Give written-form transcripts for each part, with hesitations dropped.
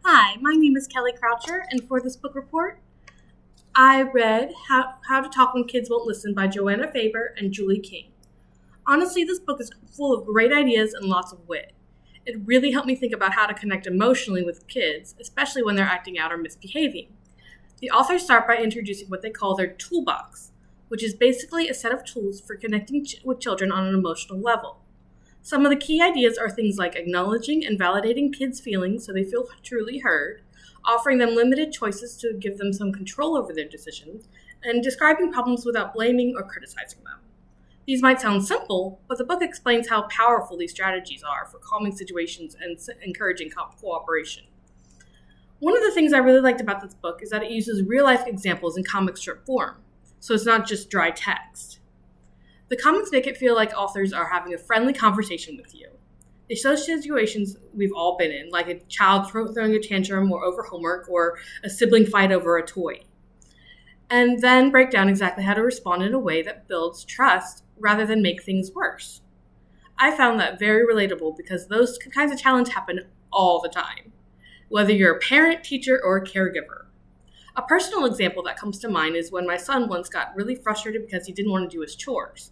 Hi, my name is Kelly Croucher, and for this book report, I read How to Talk When Kids Won't Listen by Joanna Faber and Julie King. Honestly, this book is full of great ideas and lots of wit. It really helped me think about how to connect emotionally with kids, especially when they're acting out or misbehaving. The authors start by introducing what they call their toolbox, which is basically a set of tools for connecting with children on an emotional level. Some of the key ideas are things like acknowledging and validating kids' feelings so they feel truly heard, offering them limited choices to give them some control over their decisions, and describing problems without blaming or criticizing them. These might sound simple, but the book explains how powerful these strategies are for calming situations and encouraging cooperation. One of the things I really liked about this book is that it uses real-life examples in comic strip form, so it's not just dry text. The comics make it feel like authors are having a friendly conversation with you. They show situations we've all been in, like a child throwing a tantrum or over homework, or a sibling fight over a toy, and then break down exactly how to respond in a way that builds trust rather than make things worse. I found that very relatable because those kinds of challenges happen all the time, whether you're a parent, teacher, or a caregiver. A personal example that comes to mind is when my son once got really frustrated because he didn't want to do his chores.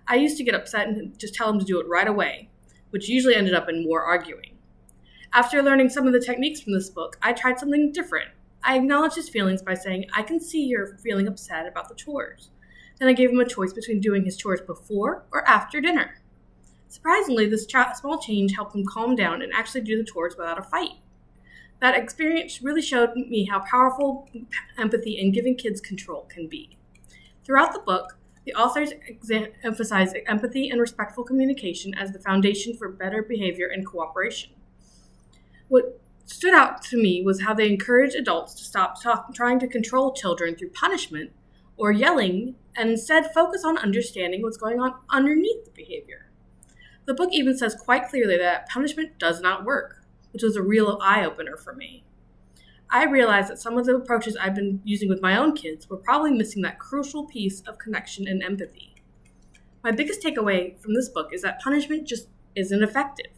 I used to get upset and just tell him to do it right away, which usually ended up in more arguing. After learning some of the techniques from this book, I tried something different. I acknowledged his feelings by saying, "I can see you're feeling upset about the chores." Then I gave him a choice between doing his chores before or after dinner. Surprisingly, this small change helped him calm down and actually do the chores without a fight. That experience really showed me how powerful empathy and giving kids control can be. Throughout the book, the authors emphasize empathy and respectful communication as the foundation for better behavior and cooperation. What stood out to me was how they encourage adults to stop trying to control children through punishment or yelling and instead focus on understanding what's going on underneath the behavior. The book even says quite clearly that punishment does not work, which was a real eye-opener for me. I realized that some of the approaches I've been using with my own kids were probably missing that crucial piece of connection and empathy. My biggest takeaway from this book is that punishment just isn't effective.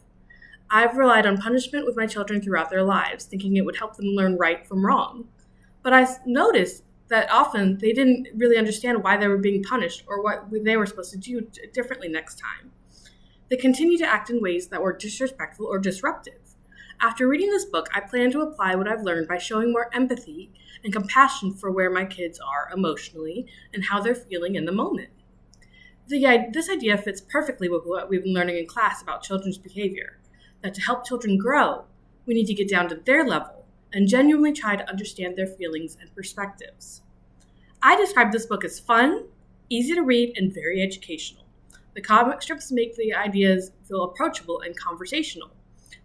I've relied on punishment with my children throughout their lives, thinking it would help them learn right from wrong. But I noticed that often they didn't really understand why they were being punished or what they were supposed to do differently next time. They continued to act in ways that were disrespectful or disruptive. After reading this book, I plan to apply what I've learned by showing more empathy and compassion for where my kids are emotionally and how they're feeling in the moment. This idea fits perfectly with what we've been learning in class about children's behavior, that to help children grow, we need to get down to their level and genuinely try to understand their feelings and perspectives. I describe this book as fun, easy to read, and very educational. The comic strips make the ideas feel approachable and conversational,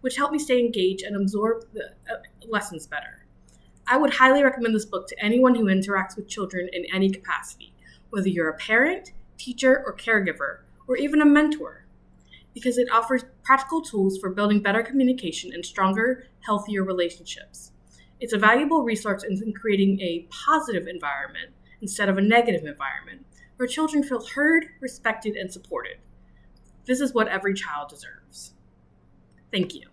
which helped me stay engaged and absorb the lessons better. I would highly recommend this book to anyone who interacts with children in any capacity, whether you're a parent, teacher, or caregiver, or even a mentor, because it offers practical tools for building better communication and stronger, healthier relationships. It's a valuable resource in creating a positive environment instead of a negative environment, where children feel heard, respected, and supported. This is what every child deserves. Thank you.